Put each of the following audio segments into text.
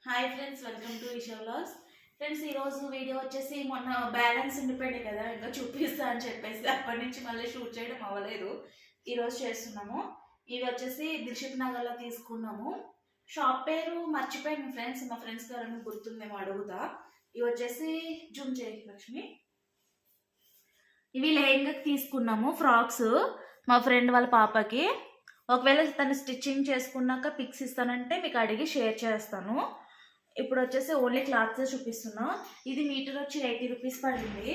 Hi friends, welcome to Eesha vlogs. Friends, ఈరోజు video వచ్చేసి మొన్న బ్యాలెన్స్ ఉండిపోయింది కదా, ఇంకా చూపిస్తా అని చెప్పేసి అప్పటి నుంచి మళ్ళీ షూట్ చేయడం అవ్వలేదు. ఈరోజు చేస్తున్నాము. ఇవి వచ్చేసి దిల్షుక్ నగర్లో తీసుకున్నాము. షాప్ పేరు మర్చిపోయాను ఫ్రెండ్స్, మా ఫ్రెండ్స్ గారు గుర్తుందేమో అడుగుతా. ఇవి వచ్చేసి జూమ్ చేయి లక్ష్మి. ఇవి లెహంగాకి తీసుకున్నాము, ఫ్రాక్స్ మా ఫ్రెండ్ వాళ్ళ పాపకి. ఒకవేళ తను స్టిచ్చింగ్ చేసుకున్నాక పిక్స్ ఇస్తానంటే మీకు అడిగి షేర్ చేస్తాను. ఇప్పుడు వచ్చేసి ఓన్లీ క్లాత్స్ చూపిస్తున్నా. ఇది మీటర్ వచ్చి 80 రూపీస్ పడింది.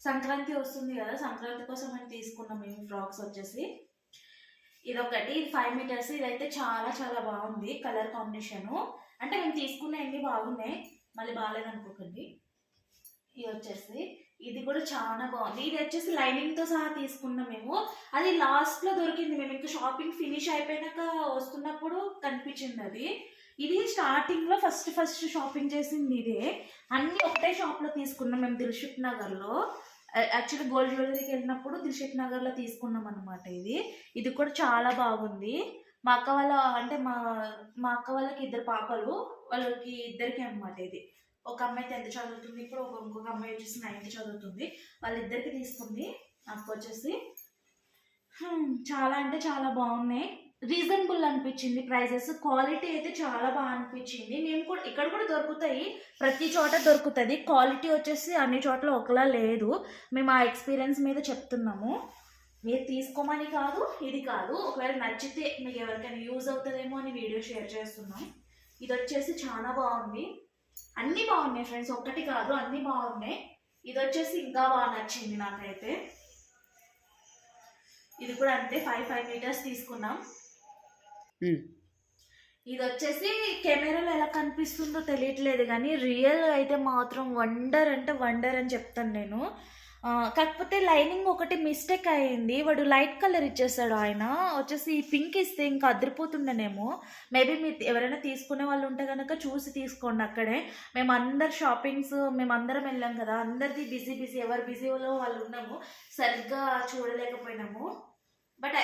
సంక్రాంతి వస్తుంది కదా, సంక్రాంతి కోసం అని తీసుకున్నాం మేము ఫ్రాక్స్ వచ్చేసి. ఇదొకటి, ఇది 5 మీటర్స్. ఇదైతే చాలా చాలా బాగుంది కలర్ కాంబినేషను. అంటే మేము తీసుకున్న ఎన్ని బాగున్నాయి, మళ్ళీ బాగాలేదనుకోకండి. ఇది వచ్చేసి ఇది కూడా చాలా బాగుంది. ఇది వచ్చేసి లైనింగ్తో సహా తీసుకున్నాం మేము. అది లాస్ట్లో దొరికింది, మేము ఇంకా షాపింగ్ ఫినిష్ అయిపోయినాక వస్తున్నప్పుడు కనిపించింది అది. ఇది స్టార్టింగ్లో ఫస్ట్ షాపింగ్ చేసింది ఇదే. అన్నీ ఒకటే షాప్లో తీసుకున్నాం మేము, దిల్షుక్ నగర్లో. యాక్చువల్లీ గోల్డ్ జ్యువెలరీకి వెళ్ళినప్పుడు దిల్షుక్ నగర్లో తీసుకున్నాం అనమాట. ఇది కూడా చాలా బాగుంది. మా అక్క వాళ్ళ అంటే మా అక్క వాళ్ళకి 2 పాపలు, వాళ్ళకి ఇద్దరికి అనమాట ఇది. ఒక అమ్మాయి 10th చదువుతుంది ఇప్పుడు, ఇంకొక అమ్మాయి వచ్చేసి 9th చదువుతుంది. వాళ్ళిద్దరికి తీసుకుంది. నాకు వచ్చేసి చాలా అంటే చాలా బాగున్నాయి. రీజనబుల్ అనిపించింది ప్రైజెస్. క్వాలిటీ అయితే చాలా బాగా అనిపించింది. మేము కూడా ఇక్కడ కూడా దొరుకుతాయి, ప్రతి చోట దొరుకుతుంది. క్వాలిటీ వచ్చేసి అన్ని చోట్ల ఒకలా లేదు. మేము ఆ ఎక్స్పీరియన్స్ మీద చెప్తున్నాము. మీరు తీసుకోమని కాదు, ఇది కాదు. ఒకవేళ నచ్చితే మీకు ఎవరికైనా యూజ్ అవుతుందేమో అని వీడియో షేర్ చేస్తున్నాం. ఇది వచ్చేసి చాలా బాగుంది. అన్నీ బాగున్నాయి ఫ్రెండ్స్, ఒక్కటి కాదు అన్నీ బాగున్నాయి. ఇది వచ్చేసి ఇంకా బాగా నచ్చింది నాకైతే. ఇది కూడా అంతే, 5 మీటర్స్ తీసుకున్నాం. ఇది వచ్చేసి కెమెరాలో ఎలా కనిపిస్తుందో తెలియట్లేదు, కానీ రియల్ అయితే మాత్రం వండర్ అంటే వండర్ అని చెప్తాను నేను. కాకపోతే లైనింగ్ ఒకటి మిస్టేక్ అయింది. వాడు లైట్ కలర్ ఇచ్చేసాడు. ఆయన వచ్చేసి పింక్ ఇస్తే ఇంకా అదిరిపోతుండేనేమో. మేబీ మీరు ఎవరైనా తీసుకునే వాళ్ళు ఉంటే కనుక చూసి తీసుకోండి అక్కడే. మేమందరం వెళ్ళాం కదా, అందరిది బిజీ, ఎవరు బిజీలో వాళ్ళు ఉన్నాము, సరిగ్గా చూడలేకపోయినాము. బట్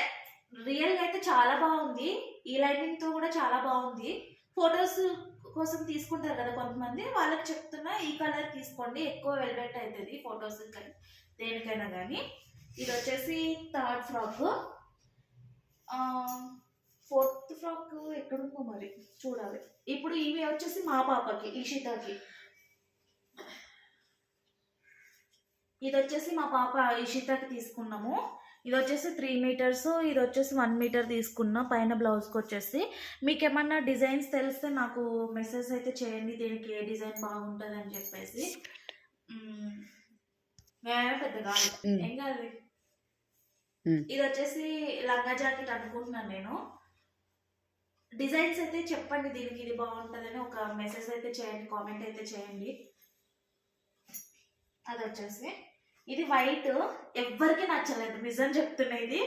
రియల్గా అయితే చాలా బాగుంది. ఈ లైనింగ్తో కూడా చాలా బాగుంది. ఫొటోస్ కోసం తీసుకుంటారు కదా కొంతమంది, వాళ్ళకి చెప్తున్నా ఈ కలర్ తీసుకోండి, ఎక్కువ వెల్వెట్ అవుతుంది ఫొటోస్ కానీ దేనికైనా కానీ. ఇది వచ్చేసి 3rd ఫ్రాక్. 4th ఫ్రాక్ ఎక్కడుందో మరి చూడాలి. ఇప్పుడు ఇవి వచ్చేసి మా పాపకి, ఇషితాకి. ఇది వచ్చేసి మా పాప ఇషితాకి తీసుకున్నాము. ఇది వచ్చేసి 3 మీటర్స్, ఇది వచ్చేసి 1 మీటర్ తీసుకున్నా. పైన బ్లౌజ్కి వచ్చేసి మీకు ఏమన్నా డిజైన్స్ తెలిస్తే నాకు మెసేజ్ అయితే చేయండి, దీనికి ఏ డిజైన్ బాగుంటుంది అని చెప్పేసి. పెద్ద కాదు, ఏం కాదు. ఇది వచ్చేసి లంగా జాకెట్ అనుకుంటున్నాను నేను. డిజైన్స్ అయితే చెప్పండి, దీనికి ఇది బాగుంటుందని ఒక మెసేజ్ అయితే చేయండి, కామెంట్ అయితే చేయండి. అది వచ్చేసి ఇది వైట్. ఎవ్వరికి నచ్చలేదు, నిజం చెప్తున్నా, ఇది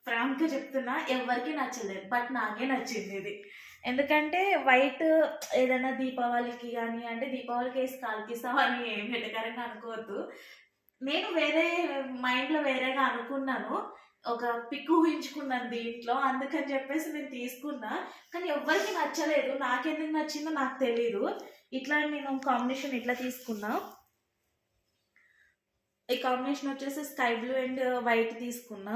ఫ్రాంక్గా చెప్తున్నా, ఎవ్వరికి నచ్చలేదు. బట్ నాకే నచ్చింది ఇది. ఎందుకంటే వైట్ ఏదైనా దీపావళికి కానీ, అంటే దీపావళికి వేసి కాల్కిస్తావు అని వెటకరంగా అనుకోవద్దు. నేను వేరే మైండ్లో వేరేగా అనుకున్నాను, ఒక పిక్ ఊహించుకున్నాను దీంట్లో, అందుకని చెప్పేసి నేను తీసుకున్నా. కానీ ఎవ్వరికి నచ్చలేదు. నాకెందుకు నచ్చిందో నాకు తెలీదు. ఇట్లా నేను కాంబినేషన్ ఇట్లా తీసుకున్నా. ఈ కాంబినేషన్ వచ్చేసి స్కై బ్లూ అండ్ వైట్ తీసుకున్నా.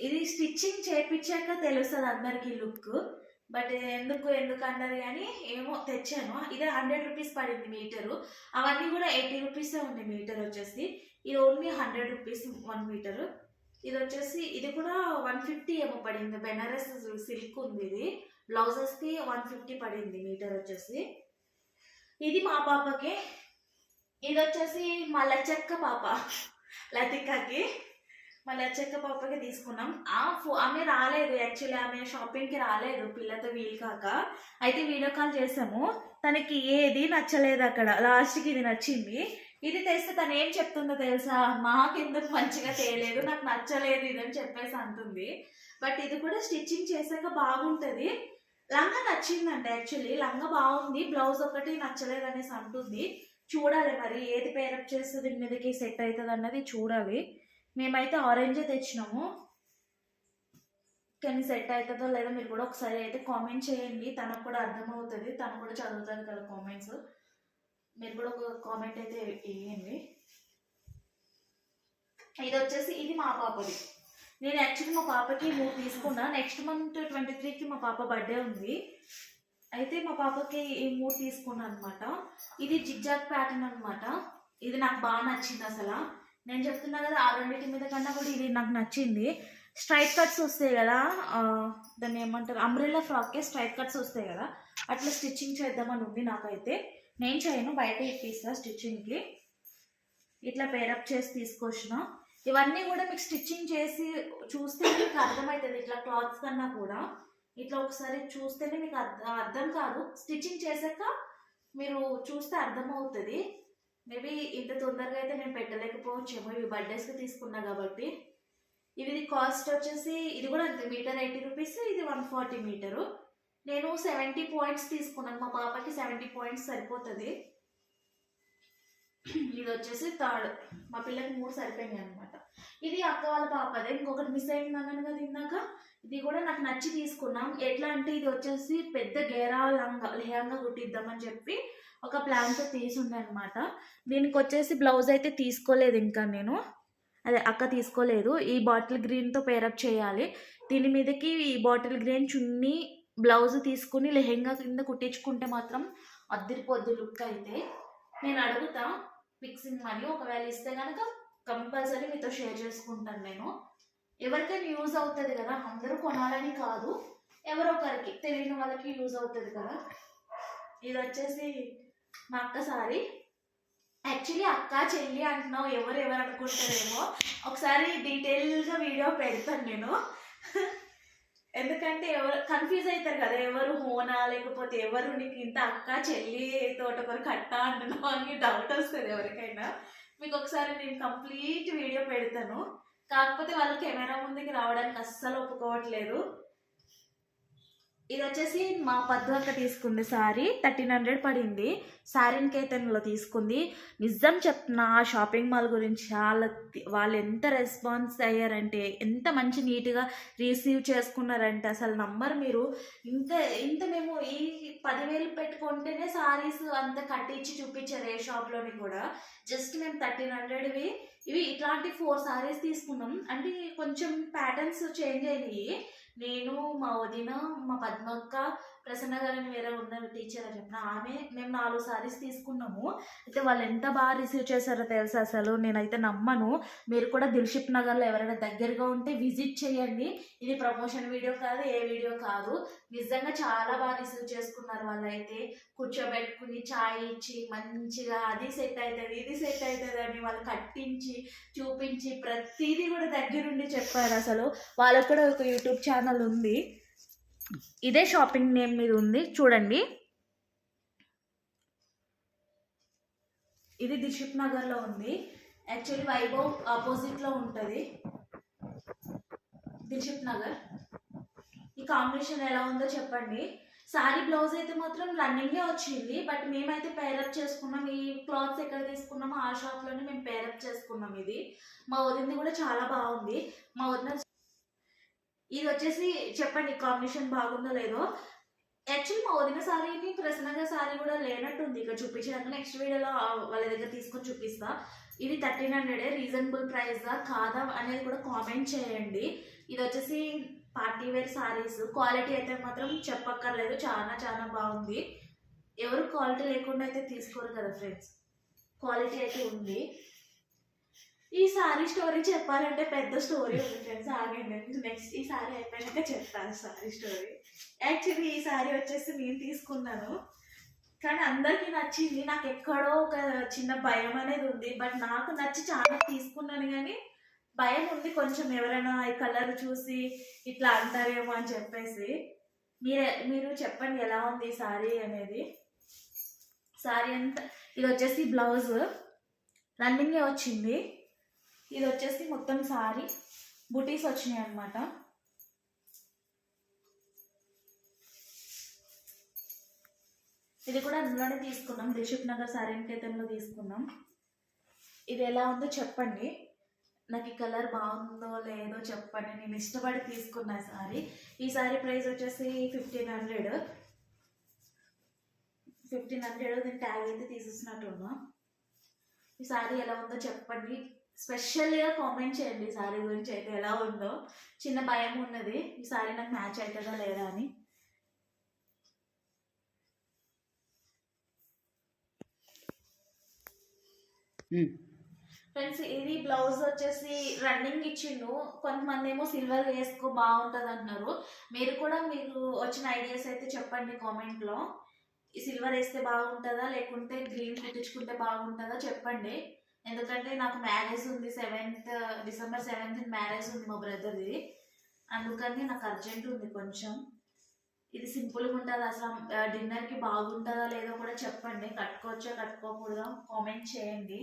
ఇది స్టిచ్చింగ్ చేయించాక తెలుస్తుంది అందరికి లుక్. బట్ ఎందుకు అన్నారు కానీ ఏమో తెచ్చాను. ఇది 100 రూపీస్ పడింది మీటరు. అవన్నీ కూడా 80 రూపీసే ఉంది మీటర్ వచ్చేసి. ఇది ఓన్లీ 100 రూపీస్ 1 మీటరు. ఇది వచ్చేసి ఇది కూడా 150 ఏమో పడింది. బెనారస్ సిల్క్ ఉంది ఇది. బ్లౌజెస్కి 150 పడింది మీటర్ వచ్చేసి. ఇది మా పాపకి. ఇది వచ్చేసి మా లచ్చక్క పాప లతికకి, మా లచ్చక్క పాపకి తీసుకున్నాం. ఆమె రాలేదు, యాక్చువల్లీ ఆమె షాపింగ్కి రాలేదు పిల్లతో వీలు కాక. అయితే వీడియో కాల్ చేసాము. తనకి ఏది నచ్చలేదు అక్కడ. లాస్ట్కి ఇది నచ్చింది. ఇది తెస్తే తను ఏం చెప్తుందో తెలుసా, మాకెందుకు మంచిగా తేలేదు, నాకు నచ్చలేదు ఇదని చెప్పేసి అంటుంది. బట్ ఇది కూడా స్టిచ్చింగ్ చేశాక బాగుంటుంది. లంగా నచ్చిందంట, యాక్చువల్లీ లంగా బాగుంది, బ్లౌజ్ ఒకటి నచ్చలేదు అనేసి అంటుంది. చూడాలి మరి ఏది పేరప్ చేస్తే దీని మీదకి సెట్ అవుతుంది అన్నది చూడాలి. మేమైతే ఆరెంజే తెచ్చినాము. కానీ సెట్ అవుతుందో లేదో మీరు కూడా ఒకసారి అయితే కామెంట్ చేయండి. తనకు కూడా అర్థమవుతుంది, తను కూడా చదువుతుంది కదా కామెంట్స్. మీరు కూడా ఒక కామెంట్ అయితే వేయండి. ఇది వచ్చేసి ఇది మా పాపది. నేను యాక్చువల్లీ మా పాపకి 3 తీసుకున్నా. నెక్స్ట్ మంత్ 23కి మా పాప బర్త్డే ఉంది. అయితే మా పాపకి ఈ 3 తీసుకున్నాను అనమాట. ఇది జిగ్జాగ్ ప్యాటర్న్ అనమాట. ఇది నాకు బాగా నచ్చింది అసలు. నేను చెప్తున్నా కదా, ఆ రెండింటి మీద కన్నా కూడా ఇది నాకు నచ్చింది. స్ట్రైట్ కట్స్ వస్తాయి కదా, దాన్ని ఏమంటారు, అంబ్రెల్లా ఫ్రాక్కే స్ట్రైట్ కట్స్ వస్తాయి కదా, అట్లా స్టిచ్చింగ్ చేద్దామని ఉంది నాకైతే. నేను చేయను, బయట ఇప్పిస్తా స్టిచ్చింగ్కి. ఇట్లా పేరప్ చేసి తీసుకొచ్చిన. ఇవన్నీ కూడా మీకు స్టిచ్చింగ్ చేసి చూస్తే మీకు అర్థమవుతుంది. ఇట్లా క్లాత్స్ కన్నా కూడా ఇట్లా ఒకసారి చూస్తేనే మీకు అర్థం కాదు, స్టిచ్చింగ్ చేశాక మీరు చూస్తే అర్థమవుతుంది. మేబీ ఇంత తొందరగా అయితే నేను పెట్టలేకపోవచ్చేమో, ఇవి బర్త్డేస్కి తీసుకున్నా కాబట్టి. ఇవి కాస్ట్ వచ్చేసి ఇది కూడా అంతే, మీటర్ 80 రూపీస్, ఇది 140 మీటరు. నేను 70 పాయింట్స్ తీసుకున్నాను. మా పాపకి 70 పాయింట్స్ సరిపోతుంది. ఇది వచ్చేసి 3rd, మా పిల్లకి 3 సరిపోయినాయి అనమాట. ఇది అక్క వాళ్ళ పాపదే, ఇంకొకటి మిస్ అయింది అన్నాను కదా ఇందాక. ఇది కూడా నాకు నచ్చి తీసుకున్నాం. ఎట్లా అంటే ఇది వచ్చేసి పెద్ద గేరా లెహంగా కుట్టిద్దామని చెప్పి ఒక ప్లాన్తో తీసుండే అనమాట. దీనికి వచ్చేసి బ్లౌజ్ అయితే తీసుకోలేదు ఇంకా నేను, అదే అక్క తీసుకోలేదు. ఈ బాటిల్ గ్రీన్తో పేరప్ చేయాలి. దీని మీదకి ఈ బాటిల్ గ్రీన్ చున్నీ బ్లౌజ్ తీసుకుని లెహంగా కింద కుట్టించుకుంటే మాత్రం అద్దరిపోద్ది లుక్ అయితే. నేను అడుగుతా ఫిక్సింగ్ మనీ, ఒకవేళ ఇస్తే కనుక కంపల్సరీ మీతో షేర్ చేసుకుంటాను నేను. ఎవరికైనా యూజ్ అవుతుంది కదా, అందరూ కొనాలని కాదు, ఎవరొకరికి తెలియని వాళ్ళకి యూజ్ అవుతుంది కదా. ఇది వచ్చేసి మా అక్క సారీ. యాక్చువల్లీ అక్క చెల్లి అంటున్నావు, ఎవరు అనుకుంటారేమో. ఒకసారి డీటెయిల్గా వీడియో పెడతాను నేను, ఎందుకంటే ఎవరు కన్ఫ్యూజ్ అవుతారు కదా, ఎవరు హోనా లేకపోతే ఎవరు నీకు ఇంత అక్క చెల్లి తోటకూర కట్ట అంటున్నావు అని డౌట్ వస్తుంది ఎవరికైనా. మీకు ఒకసారి నేను కంప్లీట్ వీడియో పెడతాను. కాకపోతే వాళ్ళు కెమెరా ముందుకి రావడానికి అస్సలు ఒప్పుకోవట్లేదు. ఇది వచ్చేసి మా పద్దు అక్క తీసుకుంది సారీ, 1300 పడింది. సారీన్ కేతన్లో తీసుకుంది. నిజం చెప్తున్నా, షాపింగ్ మాల్ గురించి వాళ్ళు ఎంత రెస్పాన్స్ అయ్యారంటే, ఎంత మంచి నీట్గా రిసీవ్ చేసుకున్నారంటే అసలు నంబర్ మీరు. ఇంత మేము ఈ 10,000 పెట్టుకుంటేనే సారీస్ అంత కట్టించి చూపించారు ఏ షాప్లోని కూడా. జస్ట్ మేము 1300వి ఇవి ఇట్లాంటి 4 సారీస్ తీసుకున్నాం. అంటే కొంచెం ప్యాటర్న్స్ చేంజ్ అయినాయి. నేను, మా వదిన, మా పద్మక్క, ప్రసన్న గారిని వేరే ఉన్నారు టీచర్ అని చెప్పిన మేము 4 సారీస్ తీసుకున్నాము. అయితే వాళ్ళు ఎంత బాగా రిసీవ్ చేశారో తెలుసా, అసలు నేనైతే నమ్మను. మీరు కూడా దిల్షిప్ నగర్లో ఎవరైనా దగ్గరగా ఉంటే విజిట్ చేయండి. ఇది ప్రమోషన్ వీడియో కాదు, ఏ వీడియో కాదు. నిజంగా చాలా బాగా రిసీవ్ చేసుకున్నారు. వాళ్ళు అయితే కూర్చోబెట్టుకుని ఛాయ్ ఇచ్చి మంచిగా అది సెట్ అవుతుంది ఇది సెట్ అవుతుంది అని వాళ్ళు కట్టించి చూపించి ప్రతిదీ కూడా దగ్గరుండి చెప్పారు. అసలు వాళ్ళకు కూడా ఒక యూట్యూబ్ ఛానల్ ఉంది, ఇదే షాపింగ్ నేమ్ మీద ఉంది చూడండి. ఇది దిల్షిప్ నగర్లో ఉంది. యాక్చువల్లీ వైభవ్ ఆపోజిట్లో ఉంటుంది దిల్షిప్ నగర్. ఈ కాంబినేషన్ ఎలా ఉందో చెప్పండి. సారీ బ్లౌజ్ అయితే మాత్రం రన్నింగే వచ్చింది, బట్ మేమైతే పేరప్ చేసుకున్నాం. ఈ క్లాత్స్ ఎక్కడ తీసుకున్నామో ఆ షాప్లోనే మేము పేరప్ చేసుకున్నాం. ఇది మా వదినది కూడా చాలా బాగుంది. మా వదిన ఇది వచ్చేసి చెప్పండి కాంబినేషన్ బాగుందో లేదో. యాక్చువల్లీ మా వదిన సారీని ప్రసన్నగా సారీ కూడా లేనట్టుంది ఇక్కడ చూపించడానికి. నెక్స్ట్ వీడియోలో వాళ్ళ దగ్గర తీసుకొని చూపిస్తా. ఇది 1300 రీజనబుల్ ప్రైస్గా కాదా అనేది కూడా కామెంట్ చేయండి. ఇది వచ్చేసి పార్టీ వేర్ సారీస్. క్వాలిటీ అయితే మాత్రం చెప్పక్కర్లేదు, చాలా చాలా బాగుంది. ఎవరు క్వాలిటీ లేకుండా అయితే తీసుకోరు కదా ఫ్రెండ్స్, క్వాలిటీ అయితే ఉంది. ఈ సారీ స్టోరీ చెప్పాలంటే పెద్ద స్టోరీ ఉంది ఫ్రెండ్స్, ఆగండి. నెక్స్ట్ ఈ సారీ అయిపోయాక చెప్తాను సారీ స్టోరీ. యాక్చువల్లీ ఈ సారీ వచ్చేసి నేను తీసుకున్నాను, కానీ అందరికీ నచ్చింది. నాకు ఎక్కడో ఒక చిన్న భయం అనేది ఉంది, బట్ నాకు నచ్చి చాలా తీసుకున్నాను. కానీ భయం ఉంది కొంచెం, ఎవరైనా ఈ కలర్ చూసి ఇట్లా అంటారేమో అని చెప్పేసి. మీరు చెప్పండి ఎలా ఉంది ఈ సారీ అనేది. సారీ అంతా ఇది వచ్చేసి బ్లౌజ్ రన్నింగే వచ్చింది. ఇది వచ్చేసి మొత్తం సారీ బుటీస్ వచ్చినాయి అన్నమాట. ఇది కూడా అందులోనే తీసుకున్నాం, దిల్షిప్ నగర్ సారీ కేతంలో తీసుకున్నాం. ఇది ఎలా ఉందో చెప్పండి. నాకు ఈ కలర్ బాగుందో లేదో చెప్పండి. నేను ఇష్టపడి తీసుకున్న సారీ. ఈ సారీ ప్రైస్ వచ్చేసి 1500. దీని ట్యాగ్ అయితే తీసేసినట్టున్నా. ఈ సారీ ఎలా ఉందో చెప్పండి. స్పెషల్గా కామెంట్ చేయండి ఈ సారీ గురించి అయితే ఎలా ఉందో. చిన్న భయం ఉన్నది ఈ సారీ నాకు మ్యాచ్ అవుతుందా లేదా అని. ఫ్రెండ్స్ ఇది బ్లౌజ్ వచ్చేసి రన్నింగ్ ఇచ్చిండు. కొంతమంది ఏమో సిల్వర్ వేసుకో బాగుంటుంది అంటున్నారు. మీరు వచ్చిన ఐడియాస్ అయితే చెప్పండి కామెంట్లో. ఈ సిల్వర్ వేస్తే బాగుంటుందా లేకుంటే గ్రీన్ కుట్టించుకుంటే బాగుంటుందా చెప్పండి. ఎందుకంటే నాకు మ్యారేజ్ ఉంది, డిసెంబర్ 7th మ్యారేజ్ ఉంది మా బ్రదర్ది. అందుకని నాకు అర్జెంట్ ఉంది కొంచెం. ఇది సింపుల్గా ఉంటుంది. అసలు డిన్నర్కి బాగుంటుందా లేదో కూడా చెప్పండి. కట్టుకోవచ్చా కట్టుకోకూడదా కామెంట్ చేయండి.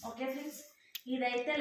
ఓకే ఫ్రెండ్స్, ఇదైతే